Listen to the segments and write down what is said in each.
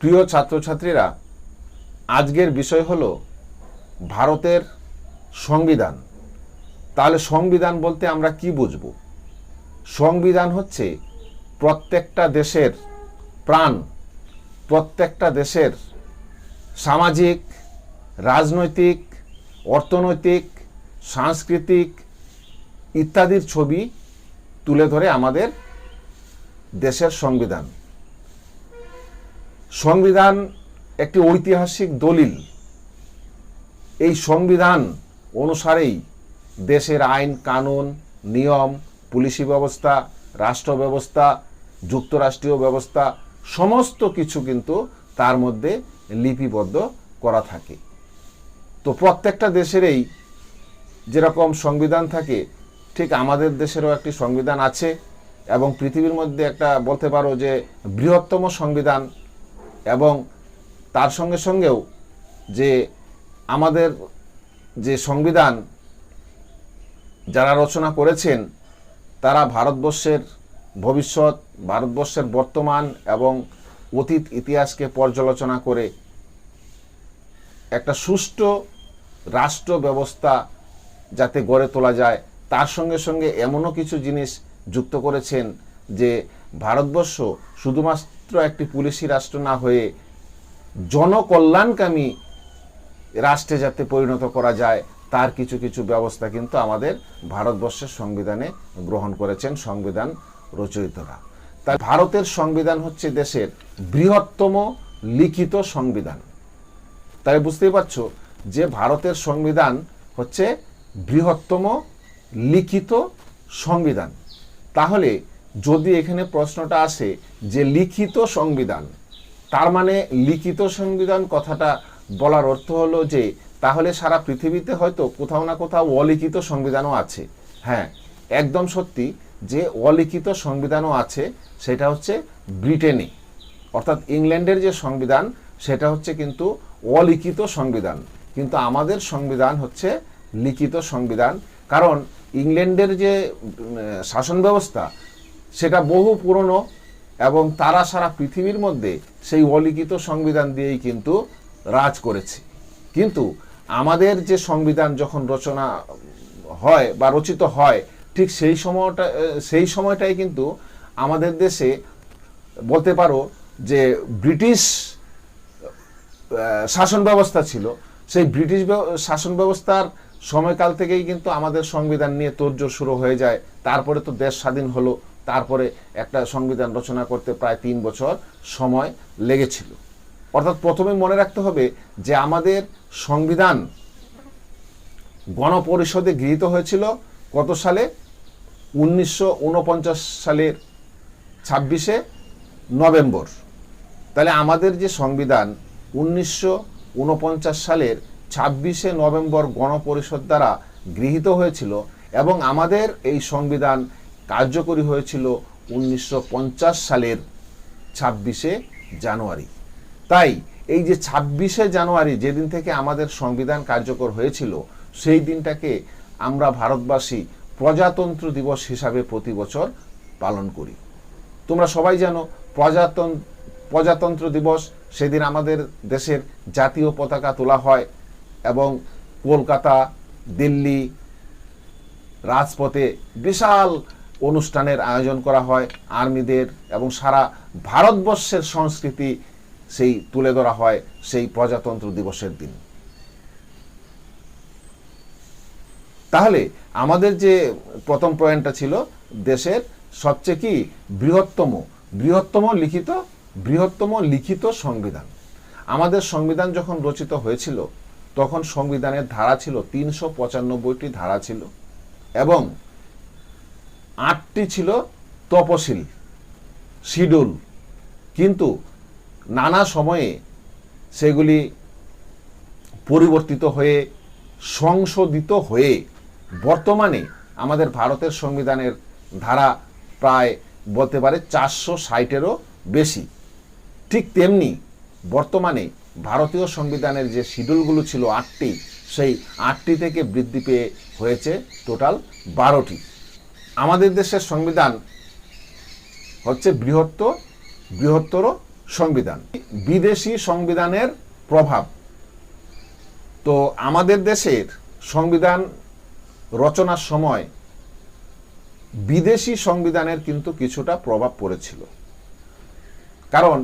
প্রিয় ছাত্রছাত্রীরা, আজকের বিষয় হলো ভারতের সংবিধান। তাহলে সংবিধান বলতে আমরা কি বুঝব? সংবিধান হচ্ছে প্রত্যেকটা দেশের প্রাণ, প্রত্যেকটা দেশের সামাজিক, রাজনৈতিক, অর্থনৈতিক, সাংস্কৃতিক ইত্যাদির ছবি তুলে ধরে আমাদের দেশের সংবিধান। সংবিধান একটি ঐতিহাসিক দলিল। এই সংবিধান অনুসারেই দেশের আইন কানুন, নিয়ম, পুলিশি ব্যবস্থা, রাষ্ট্র ব্যবস্থা, যুক্তরাষ্ট্রীয় ব্যবস্থা সমস্ত কিছু কিন্তু তার মধ্যে লিপিবদ্ধ করা থাকে। তো প্রত্যেকটা দেশেরই যেরকম সংবিধান থাকে, ঠিক আমাদের দেশেরও একটি সংবিধান আছে এবং পৃথিবীর মধ্যে একটা বলতে পারো যে বৃহত্তম সংবিধান। এবং তার সঙ্গে সঙ্গেও যে আমাদের যে সংবিধান যারা রচনা করেছেন তারা ভারতবর্ষের ভবিষ্যৎ, ভারতবর্ষের বর্তমান এবং অতীত ইতিহাসকে পর্যালোচনা করে একটা সুষ্ঠু রাষ্ট্র ব্যবস্থা যাতে গড়ে তোলা যায়, তার সঙ্গে সঙ্গে এমনও কিছু জিনিস যুক্ত করেছেন যে ভারতবর্ষ শুধুমাত্র একটি পুলিশি রাষ্ট্র না হয়ে জনকল্যাণকামী রাষ্ট্রে যাতে পরিণত করা যায়, তার কিছু কিছু ব্যবস্থা কিন্তু আমাদের ভারতবর্ষের সংবিধানে গ্রহণ করেছেন সংবিধান রচয়িতারা। তাই ভারতের সংবিধান হচ্ছে দেশের বৃহত্তম লিখিত সংবিধান। তাই বুঝতেই পারছো যে ভারতের সংবিধান হচ্ছে বৃহত্তম লিখিত সংবিধান। তাহলে যদি এখানে প্রশ্নটা আসে যে লিখিত সংবিধান, তার মানে লিখিত সংবিধান কথাটা বলার অর্থ হলো যে তাহলে সারা পৃথিবীতে হয়তো কোথাও না কোথাও অলিখিত সংবিধানও আছে। হ্যাঁ, একদম সত্যি যে অলিখিত সংবিধানও আছে। সেটা হচ্ছে ব্রিটেনে, অর্থাৎ ইংল্যান্ডের যে সংবিধান সেটা হচ্ছে কিন্তু অলিখিত সংবিধান, কিন্তু আমাদের সংবিধান হচ্ছে লিখিত সংবিধান। কারণ ইংল্যান্ডের যে শাসন ব্যবস্থা সেটা বহু পুরনো এবং তারা সারা পৃথিবীর মধ্যে সেই অলিখিত সংবিধান দিয়েই কিন্তু রাজ করেছে। কিন্তু আমাদের যে সংবিধান যখন রচনা হয় বা রচিত হয়, ঠিক সেই সময়টাই কিন্তু আমাদের দেশে বলতে পারো যে ব্রিটিশ শাসন ব্যবস্থা ছিল। সেই ব্রিটিশ শাসন ব্যবস্থার সময়কাল থেকেই কিন্তু আমাদের সংবিধান নিয়ে তোড়জোড় শুরু হয়ে যায়। তারপরে তো দেশ স্বাধীন হলো, তারপরে একটা সংবিধান রচনা করতে প্রায় 3 বছর সময় লেগেছিল। অর্থাৎ প্রথমে মনে রাখতে হবে যে আমাদের সংবিধান গণপরিষদে গৃহীত হয়েছিল কত সালে? 1949 সালের 26শে নভেম্বর। তাহলে আমাদের যে সংবিধান 1949 সালের 26শে নভেম্বর গণপরিষদ দ্বারা গৃহীত হয়েছিল এবং আমাদের এই সংবিধান কার্যকরী হয়েছিল 1950 সালের 26শে জানুয়ারি। তাই এই যে 26শে জানুয়ারি যেদিন থেকে আমাদের সংবিধান কার্যকর হয়েছিল, সেই দিনটাকে আমরা ভারতবাসী প্রজাতন্ত্র দিবস হিসাবে প্রতি বছর পালন করি। তোমরা সবাই জানো প্রজাতন্ত্র দিবস, সেদিন আমাদের দেশের জাতীয় পতাকা তোলা হয় এবং কলকাতা, দিল্লি রাজপথে বিশাল অনুষ্ঠানের আয়োজন করা হয় আর্মিদের, এবং সারা ভারতবর্ষের সংস্কৃতি সেই তুলে ধরা হয় সেই প্রজাতন্ত্র দিবসের দিন। তাহলে আমাদের যে প্রথম পয়েন্টটা ছিল দেশের সবচেয়ে কি বৃহত্তম লিখিত সংবিধান। আমাদের সংবিধান যখন রচিত হয়েছিল তখন সংবিধানের ধারা ছিল 395টি ধারা ছিল এবং 8টি ছিল তপশিল শিডিউল। কিন্তু নানা সময়ে সেগুলি পরিবর্তিত হয়ে সংশোধিত হয়ে বর্তমানে আমাদের ভারতের সংবিধানের ধারা প্রায় বলতে পারে 460-এরও বেশি। ঠিক তেমনি বর্তমানে ভারতীয় সংবিধানের যে শিডিউলগুলো ছিল 8টি, সেই 8টি থেকে বৃদ্ধি পেয়ে হয়েছে টোটাল 12টি। আমাদের দেশের সংবিধান হচ্ছে বৃহত্তর সংবিধান। বিদেশি সংবিধানের প্রভাব। তো আমাদের দেশের সংবিধান রচনার সময় বিদেশি সংবিধানের কিন্তু কিছুটা প্রভাব পড়েছিল, কারণ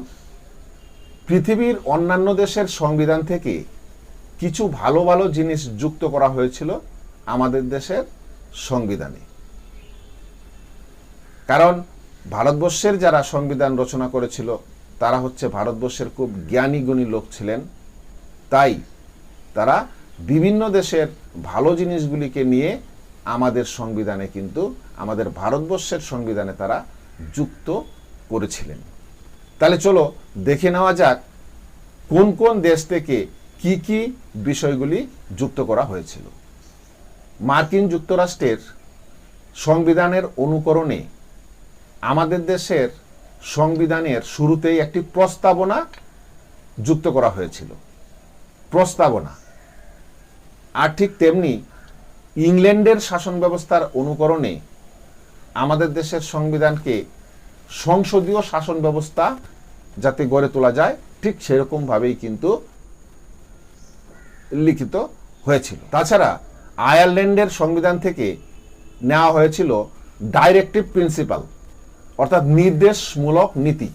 পৃথিবীর অন্যান্য দেশের সংবিধান থেকে কিছু ভালো ভালো জিনিস যুক্ত করা হয়েছিল আমাদের দেশের সংবিধানে। কারণ ভারতবর্ষের যারা সংবিধান রচনা করেছিল তারা হচ্ছে ভারতবর্ষের খুব জ্ঞানী গুণী লোক ছিলেন, তাই তারা বিভিন্ন দেশের ভালো জিনিসগুলিকে নিয়ে আমাদের সংবিধানে কিন্তু আমাদের ভারতবর্ষের সংবিধানে তারা যুক্ত করেছিলেন। তাহলে চলো দেখে নেওয়া যাক কোন কোন দেশ থেকে কি কি বিষয়গুলি যুক্ত করা হয়েছিল। মার্কিন যুক্তরাষ্ট্রের সংবিধানের অনুকরণে আমাদের দেশের সংবিধানের শুরুতেই একটি প্রস্তাবনা যুক্ত করা হয়েছিল। প্রস্তাবনা। আর ঠিক তেমনি ইংল্যান্ডের শাসন ব্যবস্থার অনুকরণে আমাদের দেশের সংবিধানকে সংসদীয় শাসন ব্যবস্থা যাতে গড়ে তোলা যায় ঠিক সেরকমভাবেই কিন্তু লিখিত হয়েছিল। তাছাড়া আয়ারল্যান্ডের সংবিধান থেকে নেওয়া হয়েছিল ডাইরেক্টিভ প্রিন্সিপাল, অর্থাৎ নির্দেশমূলক নীতি।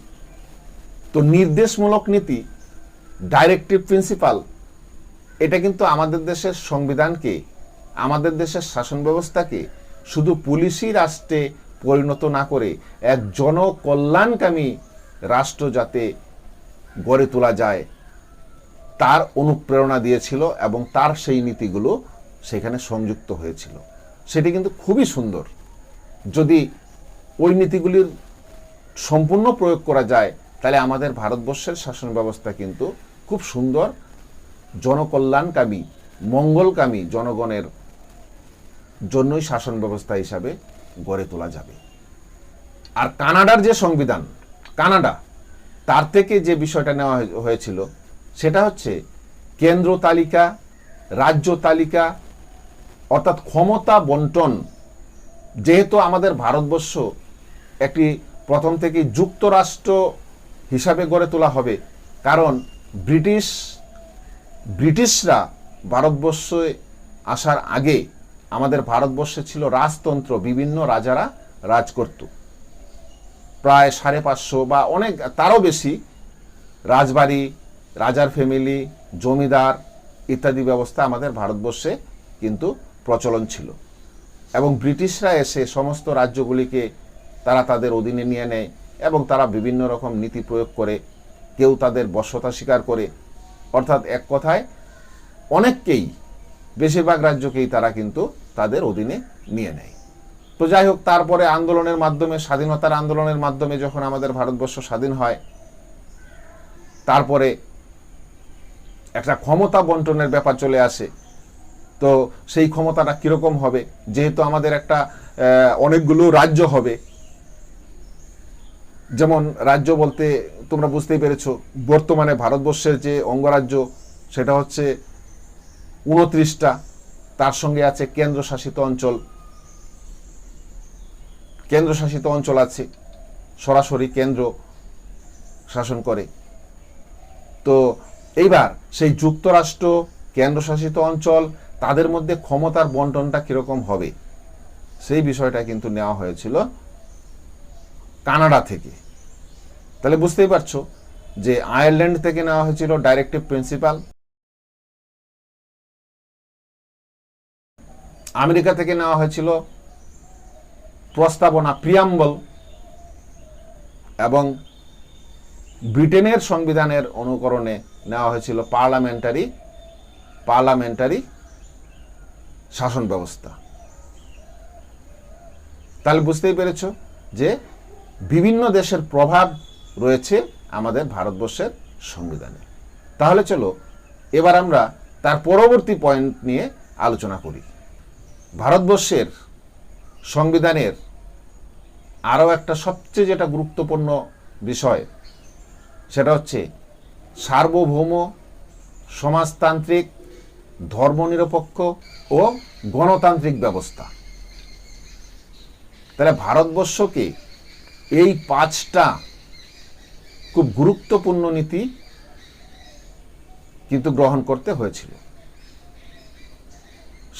তো নির্দেশমূলক নীতি, ডাইরেক্টিভ প্রিন্সিপাল, এটা কিন্তু আমাদের দেশের সংবিধানকে, আমাদের দেশের শাসন ব্যবস্থাকে শুধু পুলিশি রাষ্ট্রে পরিণত না করে এক জনকল্যাণকামী রাষ্ট্র যাতে গড়ে তোলা যায় তার অনুপ্রেরণা দিয়েছিল এবং তার সেই নীতিগুলো সেখানে সংযুক্ত হয়েছিল। সেটি কিন্তু খুবই সুন্দর। যদি ওই নীতিগুলির সম্পূর্ণ প্রয়োগ করা যায় তাহলে আমাদের ভারতবর্ষের শাসন ব্যবস্থা কিন্তু খুব সুন্দর, জনকল্যাণকামী, মঙ্গলকামী, জনগণের জন্যই শাসন ব্যবস্থা হিসাবে গড়ে তোলা যাবে। আর কানাডার যে সংবিধান, কানাডা, তার থেকে যে বিষয়টা নেওয়া হয়েছিল সেটা হচ্ছে কেন্দ্র তালিকা, রাজ্য তালিকা, অর্থাৎ ক্ষমতা বন্টন। যেহেতু আমাদের ভারতবর্ষ একটি প্রথম থেকে যুক্তরাষ্ট্র হিসাবে গড়ে তোলা হবে, কারণ ব্রিটিশরা ভারতবর্ষে আসার আগে আমাদের ভারতবর্ষে ছিল রাজতন্ত্র, বিভিন্ন রাজারা রাজ করত। প্রায় 550 বা অনেক তারও বেশি রাজবাড়ি, রাজার ফ্যামিলি, জমিদার ইত্যাদি ব্যবস্থা আমাদের ভারতবর্ষে কিন্তু প্রচলন ছিল। এবং ব্রিটিশরা এসে সমস্ত রাজ্যগুলিকে তারা তাদের অধীনে নিয়ে নেয় এবং তারা বিভিন্ন রকম নীতি প্রয়োগ করে, কেউ তাদের বশ্যতা স্বীকার করে, অর্থাৎ এক কথায় অনেককেই, বেশিরভাগ রাজ্যকেই তারা কিন্তু তাদের অধীনে নিয়ে নেয়। তো যাই হোক, তারপরে আন্দোলনের মাধ্যমে, স্বাধীনতার আন্দোলনের মাধ্যমে যখন আমাদের ভারতবর্ষ স্বাধীন হয়, তারপরে একটা ক্ষমতা বন্টনের ব্যাপার চলে আসে। তো সেই ক্ষমতাটা কীরকম হবে, যেহেতু আমাদের একটা অনেকগুলো রাজ্য হবে, যেমন রাজ্য বলতে তোমরা বুঝতেই পেরেছো, বর্তমানে ভারতবর্ষের যে অঙ্গরাজ্য সেটা হচ্ছে 29টা, তার সঙ্গে আছে কেন্দ্রশাসিত অঞ্চল। কেন্দ্রশাসিত অঞ্চল আছে, সরাসরি কেন্দ্র শাসন করে। তো এইবার সেই যুক্তরাষ্ট্র, কেন্দ্রশাসিত অঞ্চল, তাদের মধ্যে ক্ষমতার বন্টনটা কিরকম হবে সেই বিষয়টা কিন্তু নেওয়া হয়েছিল কানাডা থেকে। তাহলে বুঝতেই পারছো যে আয়ারল্যান্ড থেকে নেওয়া হয়েছিল ডাইরেক্টিভ প্রিন্সিপাল, আমেরিকা থেকে নেওয়া হয়েছিল প্রস্তাবনা, প্রিয়াম্বল, এবং ব্রিটেনের সংবিধানের অনুকরণে নেওয়া হয়েছিল পার্লামেন্টারি শাসন ব্যবস্থা। তাহলে বুঝতেই পেরেছ যে বিভিন্ন দেশের প্রভাব রয়েছে আমাদের ভারতবর্ষের সংবিধানে। তাহলে চলো এবার আমরা তার পরবর্তী পয়েন্ট নিয়ে আলোচনা করি। ভারতবর্ষের সংবিধানের আরও একটা সবচেয়ে যেটা গুরুত্বপূর্ণ বিষয় সেটা হচ্ছে সার্বভৌম, সমাজতান্ত্রিক, ধর্মনিরপেক্ষ ও গণতান্ত্রিক ব্যবস্থা। তাহলে ভারতবর্ষকে এই 5টা খুব গুরুত্বপূর্ণ নীতি কিন্তু গ্রহণ করতে হয়েছিল।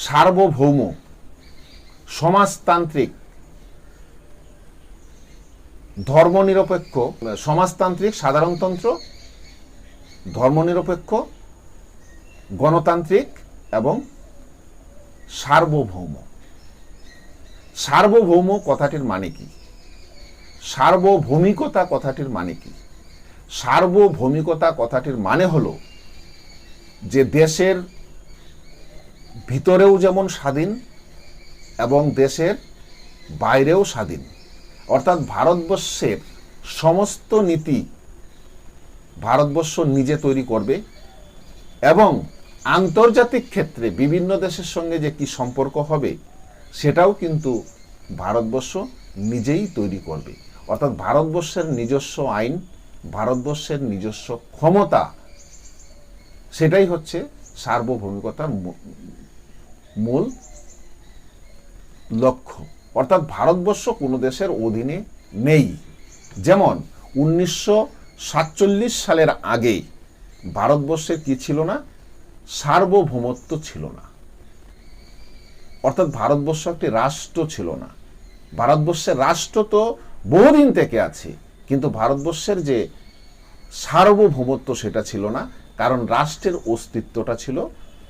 সার্বভৌম, সমাজতান্ত্রিক, ধর্মনিরপেক্ষ, সমাজতান্ত্রিক, সাধারণতন্ত্র, ধর্মনিরপেক্ষ, গণতান্ত্রিক এবং সার্বভৌম। সার্বভৌম কথাটির মানে কি? সার্বভৌমিকতা কথাটির মানে কি? সার্বভৌমিকতা কথাটির মানে হলো যে দেশের ভিতরেও যেমন স্বাধীন এবং দেশের বাইরেও স্বাধীন। অর্থাৎ ভারতবর্ষের সমস্ত নীতি ভারতবর্ষ নিজে তৈরি করবে এবং আন্তর্জাতিক ক্ষেত্রে বিভিন্ন দেশের সঙ্গে যে কি সম্পর্ক হবে সেটাও কিন্তু ভারতবর্ষ নিজেই তৈরি করবে। অর্থাৎ ভারতবর্ষের নিজস্ব আইন, ভারতবর্ষের নিজস্ব ক্ষমতা, সেটাই হচ্ছে সার্বভৌমিকতার মূল লক্ষ্য। অর্থাৎ ভারতবর্ষ কোনো দেশের অধীনে নেই। যেমন 1947 সালের আগে ভারতবর্ষের কি ছিল না? সার্বভৌমত্ব ছিল না। অর্থাৎ ভারতবর্ষ একটি রাষ্ট্র ছিল না। ভারতবর্ষের রাষ্ট্র তো বহুদিন থেকে আছে, কিন্তু ভারতবর্ষের যে সার্বভৌমত্ব সেটা ছিল না। কারণ রাষ্ট্রের অস্তিত্বটা ছিল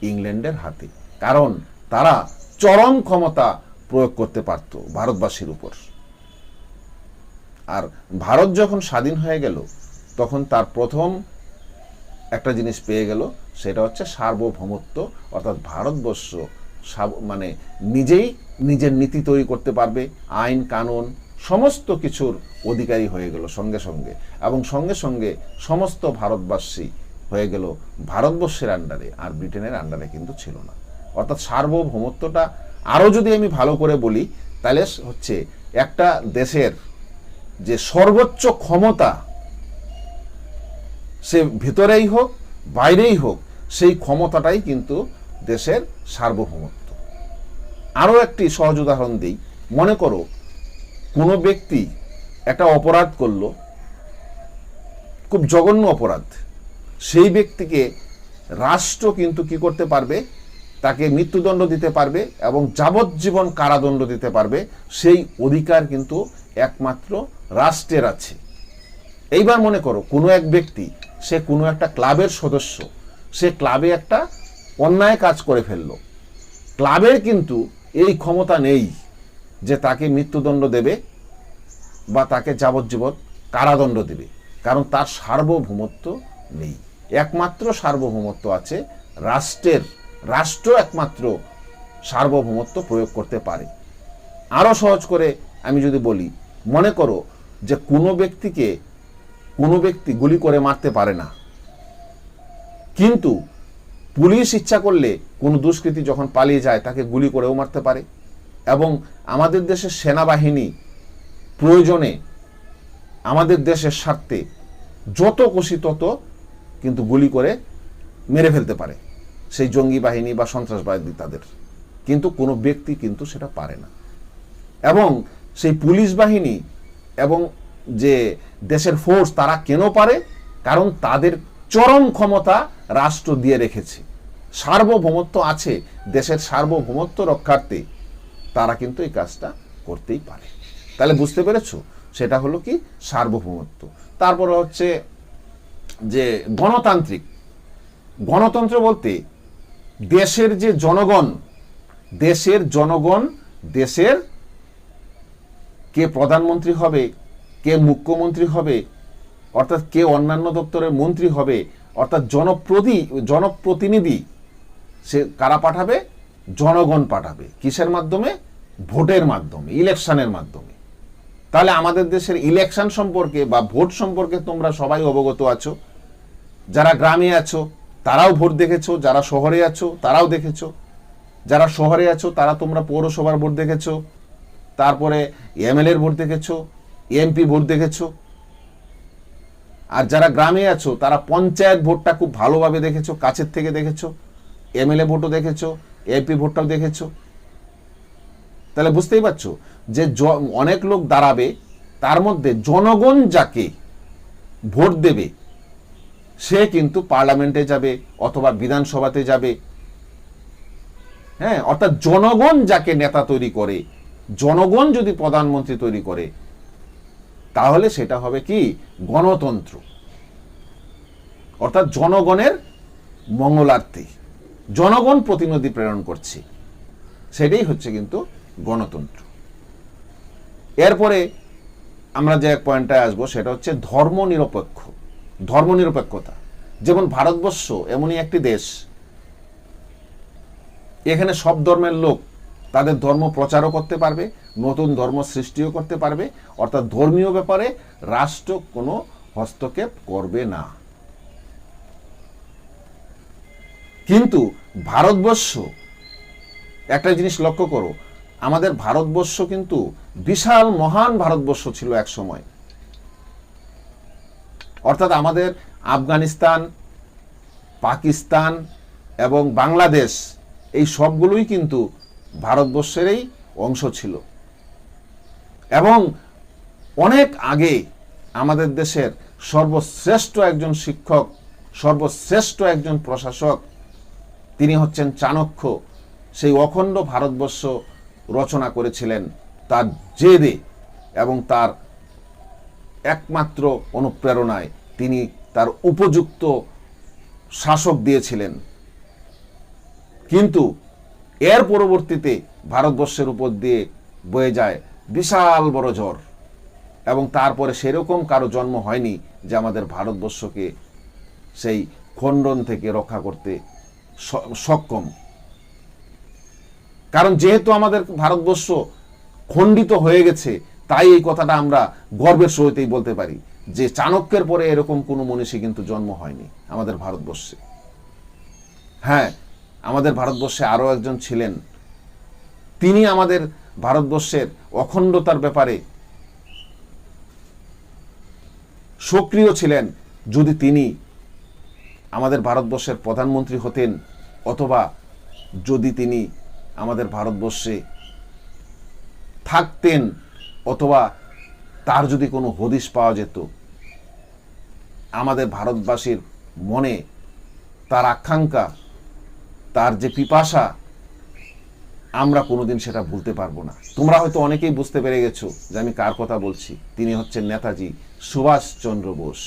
ইংল্যান্ডের হাতে। কারণ তারা চরম ক্ষমতা প্রয়োগ করতে পারত ভারতবাসীর উপর। আর ভারত যখন স্বাধীন হয়ে গেল তখন তার প্রথম একটা জিনিস পেয়ে গেল, সেটা হচ্ছে সার্বভৌমত্ব। অর্থাৎ ভারতবর্ষ মানে নিজেই নিজের নীতি তৈরি করতে পারবে, আইন কানুন সমস্ত কিছুর অধিকারী হয়ে গেল সঙ্গে সঙ্গে, এবং সঙ্গে সঙ্গে সমস্ত ভারতবাসী হয়ে গেল ভারতবর্ষের আন্ডারে, আর ব্রিটেনের আন্ডারে কিন্তু ছিল না। অর্থাৎ সার্বভৌমত্বটা আরও যদি আমি ভালো করে বলি তাহলে হচ্ছে একটা দেশের যে সর্বোচ্চ ক্ষমতা, সে ভিতরেই হোক বাইরেই হোক, সেই ক্ষমতাটাই কিন্তু দেশের সার্বভৌমত্ব। আরও একটি সহজ উদাহরণ দিই। মনে করো কোনো ব্যক্তি একটা অপরাধ করলো, খুব জঘন্য অপরাধ, সেই ব্যক্তিকে রাষ্ট্র কিন্তু কি করতে পারবে? তাকে মৃত্যুদণ্ড দিতে পারবে এবং যাবজ্জীবন কারাদণ্ড দিতে পারবে। সেই অধিকার কিন্তু একমাত্র রাষ্ট্রের আছে। এইবার মনে করো কোনো এক ব্যক্তি, সে কোনো একটা ক্লাবের সদস্য, সে ক্লাবে একটা অন্যায় কাজ করে ফেলল। ক্লাবের কিন্তু এই ক্ষমতা নেই যে তাকে মৃত্যুদণ্ড দেবে বা তাকে যাবজ্জীবন কারাদণ্ড দেবে, কারণ তার সার্বভৌমত্ব নেই। একমাত্র সার্বভৌমত্ব আছে রাষ্ট্রের। রাষ্ট্র একমাত্র সার্বভৌমত্ব প্রয়োগ করতে পারে। আরও সহজ করে আমি যদি বলি, মনে করো যে কোনো ব্যক্তি গুলি করে মারতে পারে না, কিন্তু পুলিশ ইচ্ছা করলে কোনো দুষ্কৃতী যখন পালিয়ে যায় তাকে গুলি করেও মারতে পারে। এবং আমাদের দেশের সেনাবাহিনী প্রয়োজনে আমাদের দেশের স্বার্থে যত খুশি তত কিন্তু গুলি করে মেরে ফেলতে পারে সেই জঙ্গি বাহিনী বা সন্ত্রাসবাদী তাদের, কিন্তু কোনো ব্যক্তি কিন্তু সেটা পারে না। এবং সেই পুলিশ বাহিনী এবং যে দেশের ফোর্স, তারা কেন পারে? কারণ তাদের চরম ক্ষমতা রাষ্ট্র দিয়ে রেখেছে। সার্বভৌমত্ব আছে, দেশের সার্বভৌমত্ব রক্ষার্থে তারা কিন্তু এই কাজটা করতেই পারে। তাহলে বুঝতে পেরেছো, সেটা হলো কি সার্বভৌমত্ব। তারপরে হচ্ছে যে গণতান্ত্রিক। গণতন্ত্র বলতে দেশের যে জনগণ, দেশের কে প্রধানমন্ত্রী হবে, কে মুখ্যমন্ত্রী হবে, অর্থাৎ কে অন্যান্য দপ্তরের মন্ত্রী হবে, অর্থাৎ জনপ্রতিনিধি সে কারা পাঠাবে? জনগণ পাঠাবে। কিসের মাধ্যমে? ভোটের মাধ্যমে, ইলেকশনের মাধ্যমে। তাহলে আমাদের দেশের ইলেকশন সম্পর্কে বা ভোট সম্পর্কে তোমরা সবাই অবগত আছো। যারা গ্রামে আছো তারাও ভোট দেখেছো, যারা শহরে আছো তারাও দেখেছো। যারা শহরে আছো তারা তোমরা পৌরসভার ভোট দেখেছো, তারপরে এমএলএর ভোট দেখেছো, এমপি ভোট দেখেছো। আর যারা গ্রামে আছো তারা পঞ্চায়েত ভোটটা খুব ভালোভাবে দেখেছো, কাছের থেকে দেখেছো, এমএলএ ভোটও দেখেছো, এমপি ভোটটাও দেখেছো। তাহলে বুঝতেই পারছো যে অনেক লোক দাঁড়াবে, তার মধ্যে জনগণ যাকে ভোট দেবে সে কিন্তু পার্লামেন্টে যাবে অথবা বিধানসভাতে যাবে। হ্যাঁ, অর্থাৎ জনগণ যাকে নেতা তৈরি করে, জনগণ যদি প্রধানমন্ত্রী তৈরি করে, তাহলে সেটা হবে কি গণতন্ত্র। অর্থাৎ জনগণের মঙ্গলার্থে জনগণ প্রতিনিধি প্রেরণ করছে, সেটাই হচ্ছে কিন্তু গণতন্ত্র। এরপরে আমরা যে এক পয়েন্টে আসবো সেটা হচ্ছে ধর্মনিরপেক্ষতা। যেমন ভারতবর্ষ এমনই একটি দেশ, এখানে সব ধর্মের লোক তাদের ধর্ম প্রচারও করতে পারবে, নতুন ধর্ম সৃষ্টিও করতে পারবে। অর্থাৎ ধর্মীয় ব্যাপারে রাষ্ট্র কোনো হস্তক্ষেপ করবে না। কিন্তু ভারতবর্ষ, একটা জিনিস লক্ষ্য করো, আমাদের ভারতবর্ষ কিন্তু বিশাল মহান ভারতবর্ষ ছিল এক সময়। অর্থাৎ আমাদের আফগানিস্তান, পাকিস্তান এবং বাংলাদেশ এই সবগুলোই কিন্তু ভারতবর্ষেরই অংশ ছিল। এবং অনেক আগে আমাদের দেশের সর্বশ্রেষ্ঠ একজন শিক্ষক, সর্বশ্রেষ্ঠ একজন প্রশাসক, তিনি হচ্ছেন চাণক্য, সেই অখণ্ড ভারতবর্ষ রচনা করেছিলেন তার জেদে এবং তার একমাত্র অনুপ্রেরণায়। তিনি তার উপযুক্ত শাসক দিয়েছিলেন। কিন্তু এর পরবর্তীতে ভারতবর্ষের উপর দিয়ে বয়ে যায় বিশাল বড় ঝড়, এবং তারপরে সেরকম কারো জন্ম হয়নি যে আমাদের ভারতবর্ষকে সেই খণ্ডন থেকে রক্ষা করতে সক্ষম। কারণ যেহেতু আমাদের ভারতবর্ষ খণ্ডিত হয়ে গেছে, তাই এই কথাটা আমরা গর্বের সহিতই বলতে পারি যে চাণক্যের পরে এরকম কোনো মনীষী কিন্তু জন্ম হয়নি আমাদের ভারতবর্ষে। হ্যাঁ, আমাদের ভারতবর্ষে আরো একজন ছিলেন, তিনি আমাদের ভারতবর্ষের অখণ্ডতার ব্যাপারে সক্রিয় ছিলেন। যদি তিনি আমাদের ভারতবর্ষের প্রধানমন্ত্রী হতেন, অথবা যদি তিনি আমাদের ভারতবর্ষে থাকতেন, অথবা তার যদি কোনো হদিশ পাওয়া যেত, আমাদের ভারতবাসীর মনে তার আকাঙ্ক্ষা, তার যে পিপাসা, আমরা কোনোদিন সেটা ভুলতে পারবো না। তোমরা হয়তো অনেকেই বুঝতে পেরে গেছো যে আমি কার কথা বলছি। তিনি হচ্ছেন নেতাজি সুভাষচন্দ্র বোস।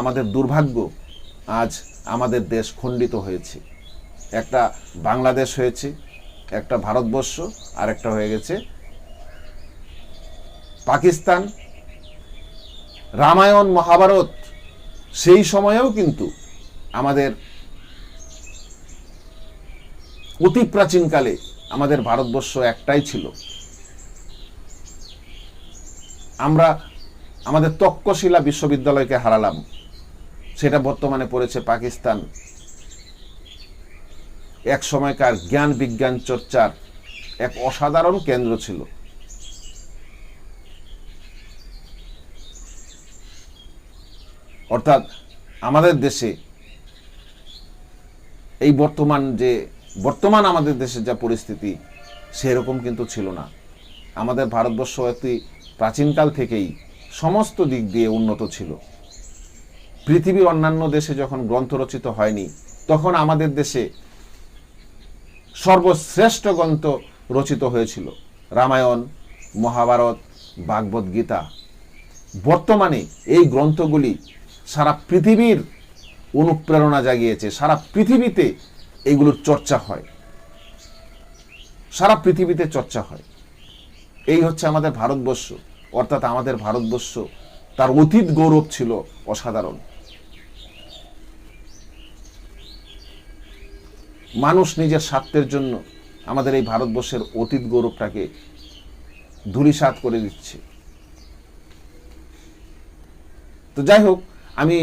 আমাদের দুর্ভাগ্য, আজ আমাদের দেশ খণ্ডিত হয়েছে। একটা বাংলাদেশ হয়েছে, একটা ভারতবর্ষ, আর একটা হয়ে গেছে পাকিস্তান। রামায়ণ মহাভারত সেই সময়েও কিন্তু আমাদের অতি প্রাচীনকালে আমাদের ভারতবর্ষ একটাই ছিল। আমরা আমাদের তক্ষশিলা বিশ্ববিদ্যালয়কে হারালাম, সেটা বর্তমানে পড়েছে পাকিস্তান। এক সময়কার জ্ঞান বিজ্ঞান চর্চার এক অসাধারণ কেন্দ্র ছিল। অর্থাৎ আমাদের দেশে এই বর্তমান আমাদের দেশের যা পরিস্থিতি, সেরকম কিন্তু ছিল না। আমাদের ভারতবর্ষ অতি প্রাচীনকাল থেকেই সমস্ত দিক দিয়ে উন্নত ছিল। পৃথিবীর অন্যান্য দেশে যখন গ্রন্থ রচিত হয়নি, তখন আমাদের দেশে সর্বশ্রেষ্ঠ গ্রন্থ রচিত হয়েছিল রামায়ণ, মহাভারত, ভাগবত গীতা। বর্তমানে এই গ্রন্থগুলি সারা পৃথিবীর অনুপ্রেরণা জাগিয়েছে। সারা পৃথিবীতে এইগুলোর চর্চা হয়, সারা পৃথিবীতে চর্চা হয়। এই হচ্ছে আমাদের ভারতবর্ষ। অর্থাৎ আমাদের ভারতবর্ষ, তার অতীত গৌরব ছিল অসাধারণ। মানুষ নিজের স্বার্থের জন্য আমাদের এই ভারতবর্ষের অতীত গৌরবটাকে ধূলিসাৎ করে দিচ্ছে। তো যাই হোক, আমি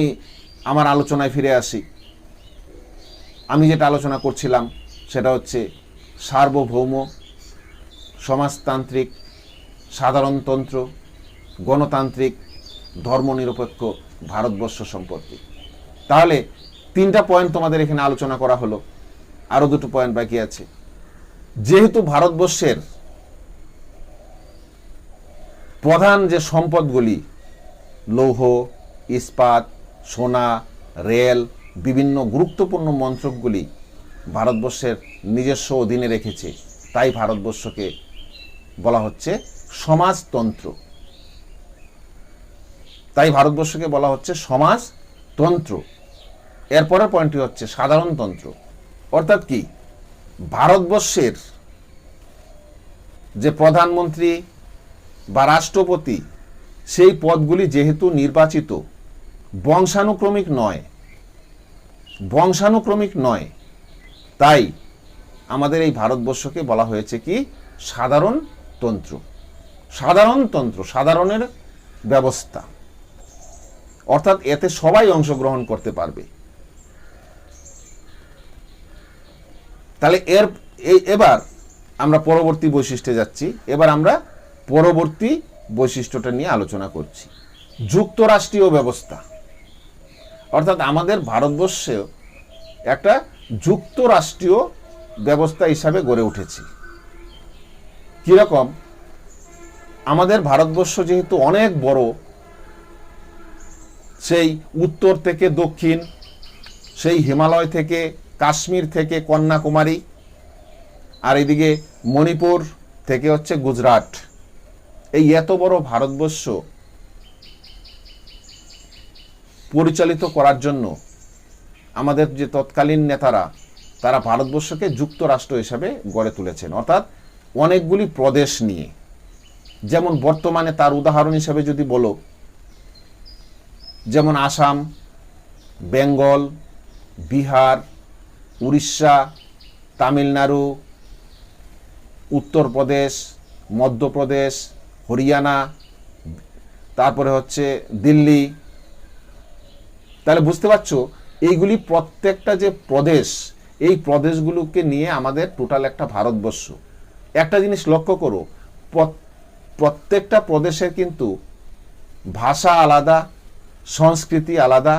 আমার আলোচনায় ফিরে আসি। আমি যেটা আলোচনা করছিলাম সেটা হচ্ছে সার্বভৌম, সমাজতান্ত্রিক, সাধারণতন্ত্র, গণতান্ত্রিক, ধর্মনিরপেক্ষ ভারতবর্ষ সম্পর্কে। তাহলে 3টা পয়েন্ট তোমাদের এখানে আলোচনা করা হলো, আরো 2টো পয়েন্ট বাকি আছে। যেহেতু ভারতবর্ষের প্রধান যে সম্পদগুলি, লৌহ, ইস্পাত, সোনা, রেল, বিভিন্ন গুরুত্বপূর্ণ মন্ত্রকগুলি ভারতবর্ষের নিজস্ব অধীনে রেখেছে। তাই ভারতবর্ষকে বলা হচ্ছে সমাজতন্ত্র। তাই ভারতবর্ষকে বলা হচ্ছে সমাজতন্ত্র। এরপরের পয়েন্টটি হচ্ছে সাধারণতন্ত্র। অর্থাৎ কি, ভারতবর্ষের যে প্রধানমন্ত্রী বা রাষ্ট্রপতি, সেই পদগুলি যেহেতু নির্বাচিত, বংশানুক্রমিক নয়, তাই আমাদের এই ভারতবর্ষকে বলা হয়েছে কি সাধারণতন্ত্র। সাধারণের ব্যবস্থা, অর্থাৎ এতে সবাই অংশগ্রহণ করতে পারবে। তাহলে এবার আমরা পরবর্তী বৈশিষ্ট্যে যাচ্ছি। এবার আমরা পরবর্তী বৈশিষ্ট্যটা নিয়ে আলোচনা করছি, যুক্তরাষ্ট্রীয় ব্যবস্থা। অর্থাৎ আমাদের ভারতবর্ষে একটা যুক্তরাষ্ট্রীয় ব্যবস্থা হিসাবে গড়ে উঠেছে। কিরকম, আমাদের ভারতবর্ষ যেহেতু অনেক বড়, সেই উত্তর থেকে দক্ষিণ, সেই হিমালয় থেকে কাশ্মীর থেকে কন্যাকুমারী, আর এদিকে মণিপুর থেকে হচ্ছে গুজরাট, এই এত বড় ভারতবর্ষ পরিচালিত করার জন্য আমাদের যে তৎকালীন নেতারা, তারা ভারতবর্ষকে যুক্তরাষ্ট্র হিসাবে গড়ে তুলেছেন। অর্থাৎ অনেকগুলি প্রদেশ নিয়ে, যেমন বর্তমানে তার উদাহরণ হিসাবে যদি বলো, যেমন আসাম, বেঙ্গল, বিহার, উড়িষ্যা, তামিলনাড়ু, উত্তরপ্রদেশ, মধ্যপ্রদেশ, হরিয়ানা, তারপরে হচ্ছে দিল্লি। তাহলে বুঝতে পারছো, এইগুলি প্রত্যেকটা যে প্রদেশ, এই প্রদেশগুলোকে নিয়ে আমাদের টোটাল একটা ভারতবর্ষ। একটা জিনিস লক্ষ্য করো, প্রত্যেকটা প্রদেশের কিন্তু ভাষা আলাদা, সংস্কৃতি আলাদা,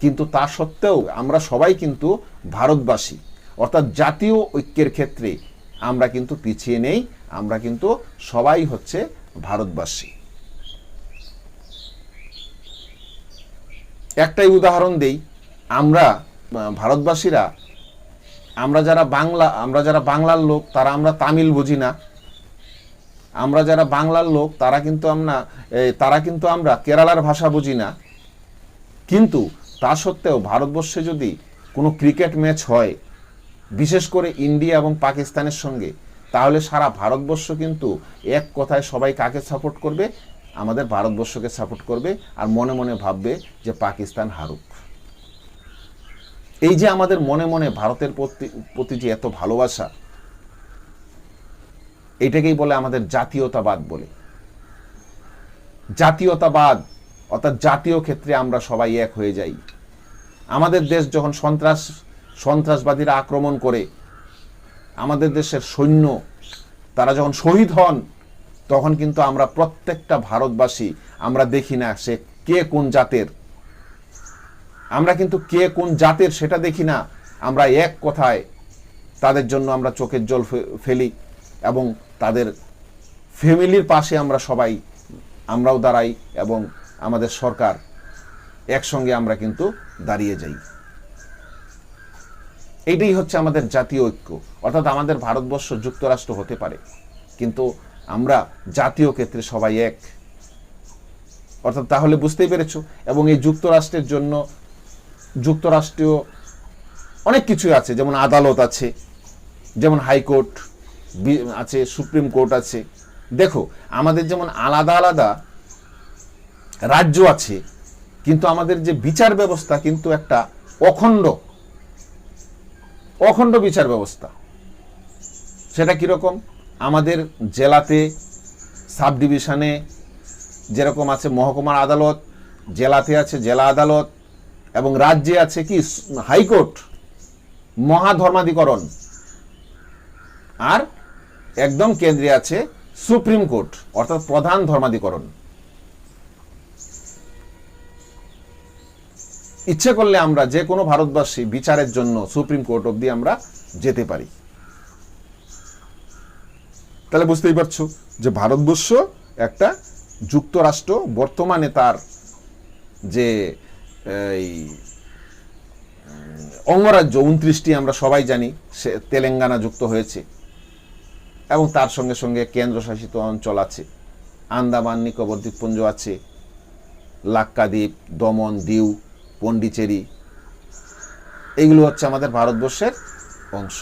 কিন্তু তা সত্ত্বেও আমরা সবাই কিন্তু ভারতবাসী। অর্থাৎ জাতীয় ঐক্যের ক্ষেত্রে আমরা কিন্তু পিছিয়ে নেই, আমরা কিন্তু সবাই হচ্ছে ভারতবাসী। একটাই উদাহরণ দেই, আমরা ভারতবাসীরা, আমরা যারা বাংলার লোক, আমরা তামিল বুঝি না। আমরা যারা বাংলার লোক, তারা কিন্তু আমরা কেরালার ভাষা বুঝি না। কিন্তু তা সত্ত্বেও ভারতবর্ষে যদি কোনো ক্রিকেট ম্যাচ হয়, বিশেষ করে ইন্ডিয়া এবং পাকিস্তানের সঙ্গে, তাহলে সারা ভারতবর্ষ কিন্তু এক কথায় সবাই কাকে সাপোর্ট করবে? আমাদের ভারতবর্ষকে সাপোর্ট করবে, আর মনে মনে ভাববে যে পাকিস্তান হারুক। এই যে আমাদের মনে মনে ভারতের প্রতি যে এত ভালোবাসা, এইটাকেই বলে আমাদের জাতীয়তাবাদ বলে। জাতীয়তাবাদ অর্থাৎ জাতীয় ক্ষেত্রে আমরা সবাই এক হয়ে যাই। আমাদের দেশ যখন সন্ত্রাসবাদীরা আক্রমণ করে, আমাদের দেশের সৈন্য তারা যখন শহীদ হন, তখন কিন্তু আমরা প্রত্যেকটা ভারতবাসী, আমরা দেখি না সে কে কোন জাতের, আমরা কিন্তু কে কোন জাতের সেটা দেখি না, আমরা এক কথায় তাদের জন্য আমরা চোখের জল ফেলি, এবং তাদের ফ্যামিলির পাশে আমরাও দাঁড়াই, এবং আমাদের সরকার একসঙ্গে আমরা কিন্তু দাঁড়িয়ে যাই। এইটাই হচ্ছে আমাদের জাতীয় ঐক্য। অর্থাৎ আমাদের ভারতবর্ষ যুক্তরাষ্ট্র হতে পারে, কিন্তু আমরা জাতীয় ক্ষেত্রে সবাই এক। অর্থাৎ তাহলে বুঝতেই পেরেছো। এবং এই যুক্তরাষ্ট্রের জন্য যুক্তরাষ্ট্রীয় অনেক কিছুই আছে, যেমন আদালত আছে, যেমন হাইকোর্ট আছে, সুপ্রিম কোর্ট আছে। দেখো, আমাদের যেমন আলাদা আলাদা রাজ্য আছে, কিন্তু আমাদের যে বিচার ব্যবস্থা কিন্তু একটা অখণ্ড বিচার ব্যবস্থা। সেটা কিরকম? আমাদের জেলাতে, সাব ডিভিশনে যেরকম আছে মহকুমার আদালত, জেলাতে আছে জেলা আদালত, এবং রাজ্যে আছে কি হাইকোর্ট, মহাধর্মাধিকরণ, আর একদম কেন্দ্রে আছে সুপ্রিম কোর্ট অর্থাৎ প্রধান ধর্মাধিকরণ। ইচ্ছে করলে আমরা যে কোনো ভারতবাসী বিচারের জন্য সুপ্রিম কোর্ট অবধি আমরা যেতে পারি। তাহলে বুঝতেই পারছো যে ভারতবর্ষ একটা যুক্তরাষ্ট্র, বর্তমানে তার যে এই অঙ্গরাজ্য 29টি আমরা সবাই জানি, সে তেলেঙ্গানা যুক্ত হয়েছে এবং তার সঙ্গে সঙ্গে কেন্দ্রশাসিত অঞ্চল আছে, আন্দামান নিকোবর দ্বীপপুঞ্জ আছে, লাক্ষাদ্বীপ, দমন, দিউ, পন্ডিচেরি, এইগুলো হচ্ছে আমাদের ভারতবর্ষের অংশ।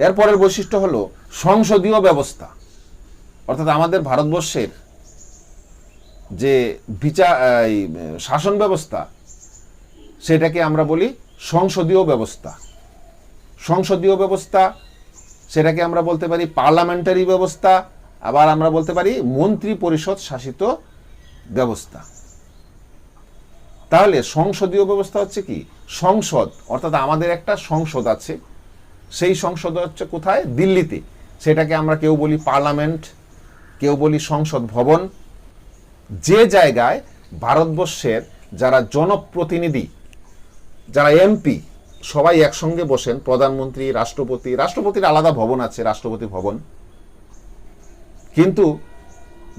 এরপরের বৈশিষ্ট্য হলো সংসদীয় ব্যবস্থা, অর্থাৎ আমাদের ভারতবর্ষের যে শাসন ব্যবস্থা সেটাকে আমরা বলি সংসদীয় ব্যবস্থা। সংসদীয় ব্যবস্থা সেটাকে আমরা বলতে পারি পার্লামেন্টারি ব্যবস্থা, আবার আমরা বলতে পারি মন্ত্রী পরিষদ শাসিত ব্যবস্থা। তাহলে সংসদীয় ব্যবস্থা হচ্ছে কি, সংসদ, অর্থাৎ আমাদের একটা সংসদ আছে, সেই সংসদ হচ্ছে কোথায়, দিল্লিতে। সেটাকে আমরা কেউ বলি পার্লামেন্ট, কেউ বলি সংসদ ভবন। যে জায়গায় ভারতবর্ষের যারা জনপ্রতিনিধি, যারা এমপি, সবাই একসঙ্গে বসেন, প্রধানমন্ত্রী, রাষ্ট্রপতির আলাদা ভবন আছে, রাষ্ট্রপতি ভবন, কিন্তু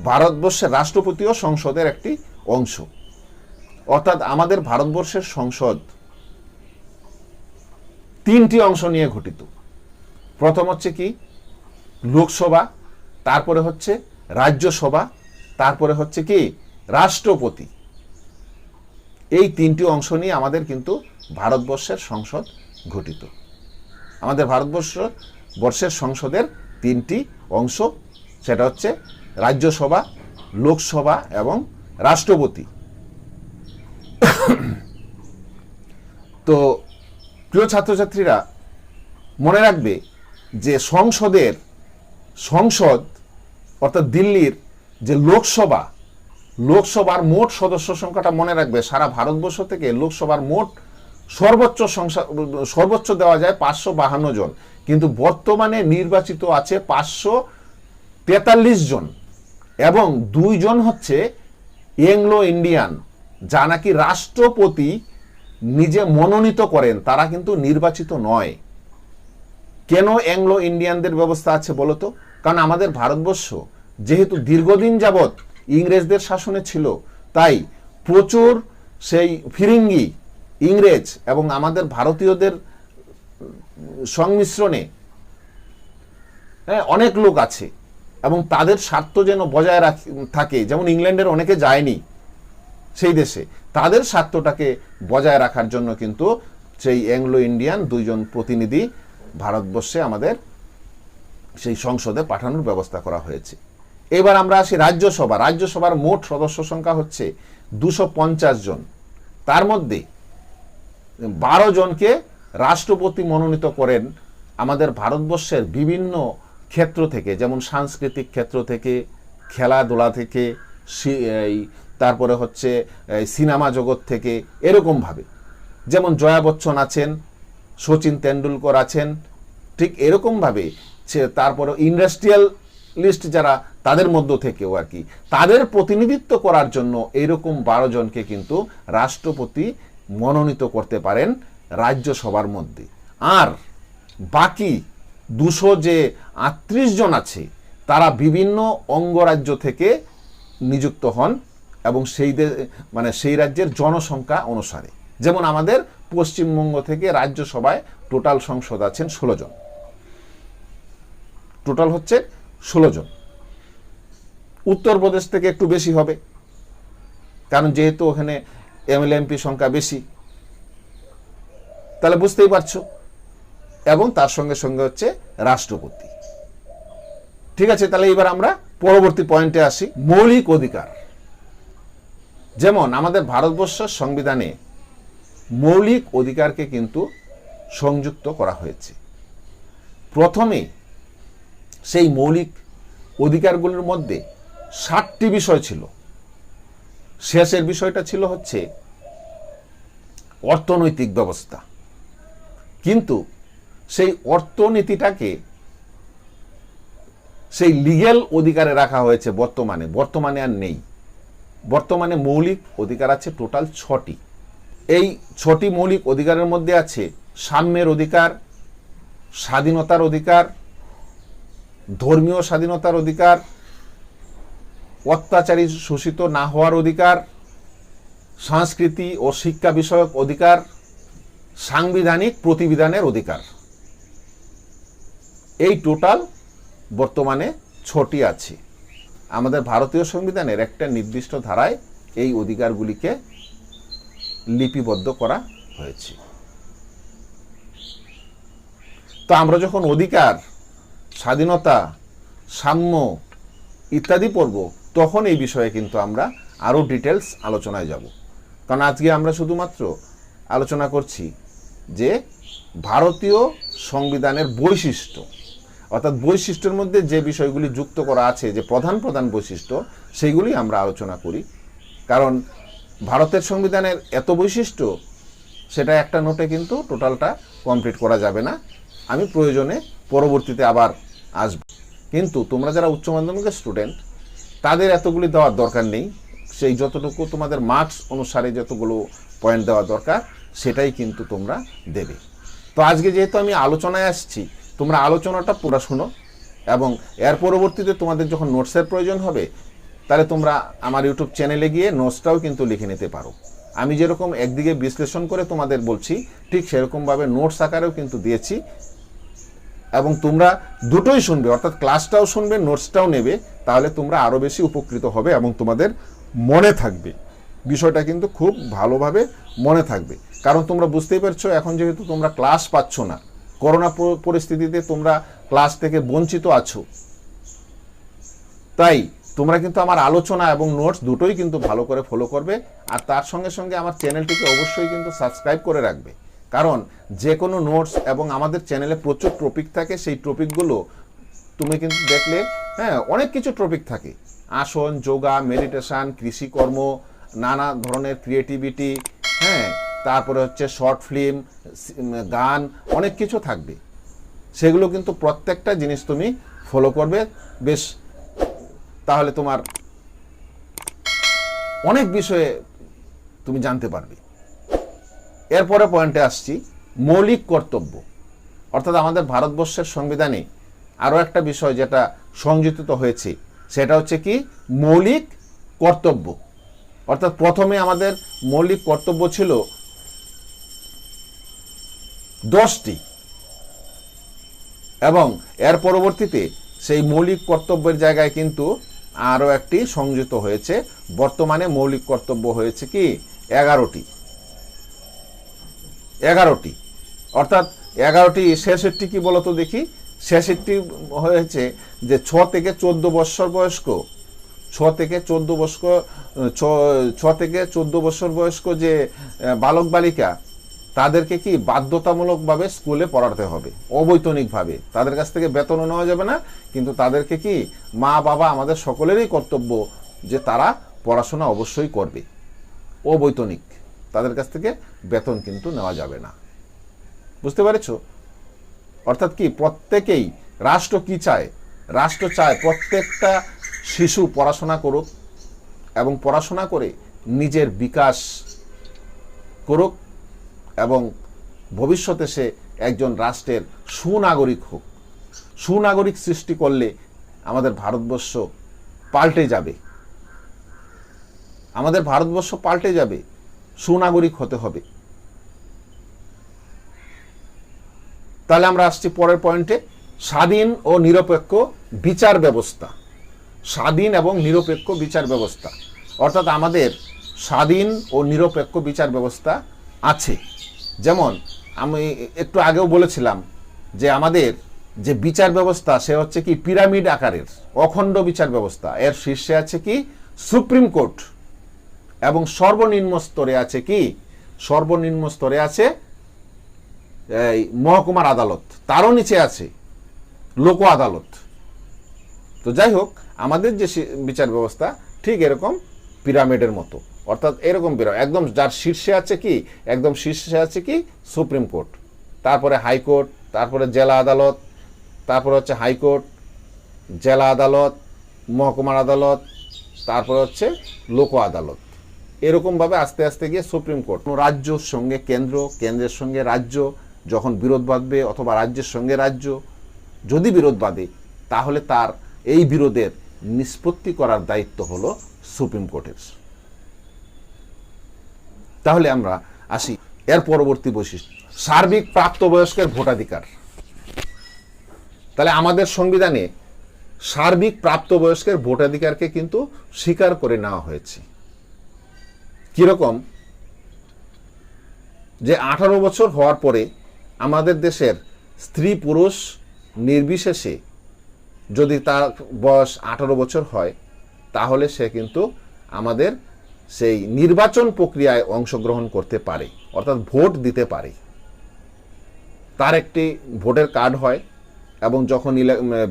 ভারতবর্ষের রাষ্ট্রপতিও সংসদের একটি অংশ। অর্থাৎ আমাদের ভারতবর্ষের সংসদ 3টি অংশ নিয়ে গঠিত। প্রথম হচ্ছে কি, লোকসভা, তারপরে হচ্ছে রাজ্যসভা, তারপরে হচ্ছে কি রাষ্ট্রপতি। এই 3টি অংশ নিয়ে আমাদের কিন্তু ভারতবর্ষের সংসদ গঠিত। আমাদের ভারতবর্ষের সংসদের 3টি অংশ, সেটা হচ্ছে রাজ্যসভা, লোকসভা এবং রাষ্ট্রপতি। তো প্রিয় ছাত্রছাত্রীরা, মনে রাখবে যে সংসদ অর্থাৎ দিল্লির যে লোকসভার মোট সদস্য সংখ্যাটা মনে রাখবে, সারা ভারতবর্ষ থেকে লোকসভার মোট সর্বোচ্চ দেওয়া যায় 552 জন, কিন্তু বর্তমানে নির্বাচিত আছে 543 জন, এবং 2 জন হচ্ছে এংলো ইন্ডিয়ান, যা নাকি রাষ্ট্রপতি নিজে মনোনীত করেন, তারা কিন্তু নির্বাচিত নয়। কেন অ্যাংলো ইন্ডিয়ানদের ব্যবস্থা আছে বলতো? কারণ আমাদের ভারতবর্ষ যেহেতু দীর্ঘদিন যাবৎ ইংরেজদের শাসনে ছিল, তাই প্রচুর সেই ফিরিঙ্গি ইংরেজ এবং আমাদের ভারতীয়দের সংমিশ্রণে অনেক লোক আছে, এবং তাদের স্বার্থ যেন বজায় থাকে। যেমন ইংল্যান্ডের অনেকে যায়নি সেই দেশে, তাদের স্বার্থটাকে বজায় রাখার জন্য কিন্তু সেই অ্যাংলো ইন্ডিয়ান 2 জন প্রতিনিধি ভারতবর্ষে আমাদের সেই সংসদে পাঠানোর ব্যবস্থা করা হয়েছে। এবার আমরা আসি রাজ্যসভার মোট সদস্য সংখ্যা হচ্ছে 250 জন। তার মধ্যে 12 জনকে রাষ্ট্রপতি মনোনীত করেন আমাদের ভারতবর্ষের বিভিন্ন ক্ষেত্র থেকে, যেমন সাংস্কৃতিক ক্ষেত্র থেকে, খেলাধুলা থেকে, তারপরে হচ্ছে সিনেমা জগৎ থেকে, এরকমভাবে। যেমন জয়া বচ্চন আছেন, সচিন তেন্ডুলকর আছেন, ঠিক এরকমভাবে। তারপরে ইন্ডাস্ট্রিয়ালিস্ট যারা, তাদের মধ্য থেকেও আর কি, তাদের প্রতিনিধিত্ব করার জন্য এইরকম 12 জনকে কিন্তু রাষ্ট্রপতি মনোনীত করতে পারেন রাজ্যসভার মধ্যে। আর বাকি 238 জন আছে, তারা বিভিন্ন অঙ্গরাজ্য থেকে নিযুক্ত হন এবং সেই রাজ্যের জনসংখ্যা অনুসারে। যেমন আমাদের পশ্চিমবঙ্গ থেকে রাজ্যসভায় টোটাল সংসদ আছেন 16 জন, টোটাল হচ্ছে 16 জন। উত্তরপ্রদেশ থেকে একটু বেশি হবে, কারণ যেহেতু ওখানে এমএলএ এমপি সংখ্যা বেশি, তাহলে বুঝতেই পারছো। এবং তার সঙ্গে সঙ্গে হচ্ছে রাষ্ট্রপতি। ঠিক আছে, তাহলে এবার আমরা পরবর্তী পয়েন্টে আসি, মৌলিক অধিকার। যেমন আমাদের ভারতবর্ষের সংবিধানে মৌলিক অধিকারকে কিন্তু সংযুক্ত করা হয়েছে। প্রথমে সেই মৌলিক অধিকারগুলোর মধ্যে 7টি বিষয় ছিল। শেষের বিষয়টা ছিল হচ্ছে অর্থনৈতিক ব্যবস্থা। কিন্তু সেই অর্থনীতিটাকে সেই লিগ্যাল অধিকারে রাখা হয়েছে বর্তমানে আর নেই। বর্তমানে মৌলিক অধিকার আছে টোটাল 6টি। এই 6টি মৌলিক অধিকারের মধ্যে আছে সাম্যের অধিকার, স্বাধীনতার অধিকার, ধর্মীয় স্বাধীনতার অধিকার, অত্যাচারী শোষিত না হওয়ার অধিকার, সংস্কৃতি ও শিক্ষা বিষয়ক অধিকার, সাংবিধানিক প্রতিবিধানের অধিকার। এই টোটাল বর্তমানে 6টি আছে। আমাদের ভারতীয় সংবিধানের একটা নির্দিষ্ট ধারায় এই অধিকারগুলিকে লিপিবদ্ধ করা হয়েছে। তো আমরা যখন অধিকার, স্বাধীনতা, সাম্য ইত্যাদি পড়ব, তখন এই বিষয়ে কিন্তু আমরা আরও ডিটেলস আলোচনায় যাব। কারণ আজকে আমরা শুধুমাত্র আলোচনা করছি যে ভারতীয় সংবিধানের বৈশিষ্ট্য, অর্থাৎ বৈশিষ্ট্যের মধ্যে যে বিষয়গুলি যুক্ত করা আছে, যে প্রধান প্রধান বৈশিষ্ট্য, সেইগুলি আমরা আলোচনা করি। কারণ ভারতের সংবিধানের এত বৈশিষ্ট্য, সেটা একটা নোটে কিন্তু টোটালটা কমপ্লিট করা যাবে না। আমি প্রয়োজনে পরবর্তীতে আবার আসব। কিন্তু তোমরা যারা উচ্চ মাধ্যমিকের স্টুডেন্ট, তাদের এতগুলি দেওয়ার দরকার নেই। সেই যতটুকু তোমাদের মার্কস অনুসারে যতগুলো পয়েন্ট দেওয়া দরকার, সেটাই কিন্তু তোমরা দেবে। তো আজকে যেহেতু আমি আলোচনায় আসছি, তোমরা আলোচনাটা পুরো শোনো, এবং এর পরবর্তীতে তোমাদের যখন নোটসের প্রয়োজন হবে, তাহলে তোমরা আমার ইউটিউব চ্যানেলে গিয়ে নোটসটাও কিন্তু লিখে নিতে পারো। আমি যেরকম একদিকে বিশ্লেষণ করে তোমাদের বলছি, ঠিক সেরকমভাবে নোটস আকারেও কিন্তু দিয়েছি। এবং তোমরা দুটোই শুনবে, অর্থাৎ ক্লাসটাও শুনবে, নোটসটাও নেবে, তাহলে তোমরা আরও বেশি উপকৃত হবে এবং তোমাদের মনে থাকবে। বিষয়টা কিন্তু খুব ভালোভাবে মনে থাকবে। কারণ তোমরা বুঝতেই পারছো, এখন যেহেতু তোমরা ক্লাস পাচ্ছ না, করোনা পরিস্থিতিতে তোমরা ক্লাস থেকে বঞ্চিত আছো, তাই তোমরা কিন্তু আমার আলোচনা এবং নোটস দুটোই কিন্তু ভালো করে ফলো করবে। আর তার সঙ্গে সঙ্গে আমার চ্যানেলটিকে অবশ্যই কিন্তু সাবস্ক্রাইব করে রাখবে। কারণ যে কোনো নোটস এবং আমাদের চ্যানেলে প্রচুর টপিক থাকে, সেই টপিকগুলো তুমি কিন্তু দেখলে, অনেক কিছু টপিক থাকে, আসন, যোগা, মেডিটেশন, কৃষিকর্ম, নানা ধরনের ক্রিয়েটিভিটি, তারপরে হচ্ছে শর্ট ফিল্ম, গান, অনেক কিছু থাকবে। সেগুলো কিন্তু প্রত্যেকটা জিনিস তুমি ফলো করবে বেশ, তাহলে তোমার অনেক বিষয়ে তুমি জানতে পারবে। এরপরে পয়েন্টে আসছি, মৌলিক কর্তব্য। অর্থাৎ আমাদের ভারতবর্ষের সংবিধানে আরও একটা বিষয় যেটা সংযোজিত হয়েছে, সেটা হচ্ছে কি মৌলিক কর্তব্য। অর্থাৎ প্রথমে আমাদের মৌলিক কর্তব্য ছিল 10টি, এবং এর পরবর্তীতে সেই মৌলিক কর্তব্যের জায়গায় কিন্তু আরও একটি সংযুক্ত হয়েছে। বর্তমানে মৌলিক কর্তব্য হয়েছে কি 11টি। অর্থাৎ 11টি। শেষেরটি কি বলতো দেখি? শেষেরটি হয়েছে যে 6 থেকে 14 বছর বয়স্ক, 6 থেকে 14 বছর বয়স্ক যে বালক বালিকা, তাদেরকে কি বাধ্যতামূলকভাবে স্কুলে পড়াতে হবে, অবৈতনিকভাবে। তাদের কাছ থেকে বেতনও নেওয়া যাবে না, কিন্তু তাদেরকে কি মা বাবা আমাদের সকলেরই কর্তব্য যে তারা পড়াশোনা অবশ্যই করবে, অবৈতনিক। তাদের কাছ থেকে বেতন কিন্তু নেওয়া যাবে না। বুঝতে পেরেছো? অর্থাৎ কি প্রত্যেকেই, রাষ্ট্র কি চায়? রাষ্ট্র চায় প্রত্যেকটা শিশু পড়াশোনা করুক এবং পড়াশোনা করে নিজের বিকাশ করুক এবং ভবিষ্যতে সে একজন রাষ্ট্রের সুনাগরিক হোক। সুনাগরিক সৃষ্টি করলে আমাদের ভারতবর্ষ পাল্টে যাবে। আমাদের ভারতবর্ষ পাল্টে যাবে, সুনাগরিক হতে হবে। তাহলে আমরা আসছি পরের পয়েন্টে, স্বাধীন ও নিরপেক্ষ বিচার ব্যবস্থা। স্বাধীন এবং নিরপেক্ষ বিচার ব্যবস্থা, অর্থাৎ আমাদের স্বাধীন ও নিরপেক্ষ বিচার ব্যবস্থা আছে। যেমন আমি একটু আগেও বলেছিলাম যে আমাদের যে বিচার ব্যবস্থা, সে হচ্ছে কি পিরামিড আকারের অখণ্ড বিচার ব্যবস্থা। এর শীর্ষে আছে কি সুপ্রিম কোর্ট, এবং সর্বনিম্ন স্তরে আছে কি, সর্বনিম্ন স্তরে আছে এই মহকুমার আদালত, তারও নিচে আছে লোক আদালত। তো যাই হোক, আমাদের যে বিচার ব্যবস্থা ঠিক এরকম পিরামিডের মতো, অর্থাৎ এরকম একদম যার শীর্ষে আছে কি, একদম শীর্ষে আছে কি সুপ্রিম কোর্ট, তারপরে হাইকোর্ট, তারপরে জেলা আদালত, তারপরে হচ্ছে হাইকোর্ট, জেলা আদালত, মহকুমার আদালত, তারপরে হচ্ছে লোক আদালত। এরকমভাবে আস্তে আস্তে গিয়ে সুপ্রিম কোর্ট। রাজ্যর সঙ্গে কেন্দ্র, কেন্দ্রের সঙ্গে রাজ্য যখন বিরোধ বাঁধবে, অথবা রাজ্যের সঙ্গে রাজ্য যদি বিরোধ বাঁধে, তাহলে তার এই বিরোধের নিষ্পত্তি করার দায়িত্ব হলো সুপ্রিম কোর্টের। তাহলে আমরা আসি এর পরবর্তী বৈশিষ্ট্য, সার্বিক প্রাপ্তবয়স্কের ভোটাধিকার। তাহলে আমাদের সংবিধানে সার্বিক প্রাপ্তবয়স্কের ভোটাধিকারকে কিন্তু স্বীকার করে নেওয়া হয়েছে। কিরকম? যে 18 বছর হওয়ার পরে আমাদের দেশের স্ত্রী পুরুষ নির্বিশেষে যদি তার বয়স 18 বছর হয়, তাহলে সে কিন্তু আমাদের সেই নির্বাচন প্রক্রিয়ায় অংশগ্রহণ করতে পারে, অর্থাৎ ভোট দিতে পারে। তার একটি ভোটের কার্ড হয়, এবং যখন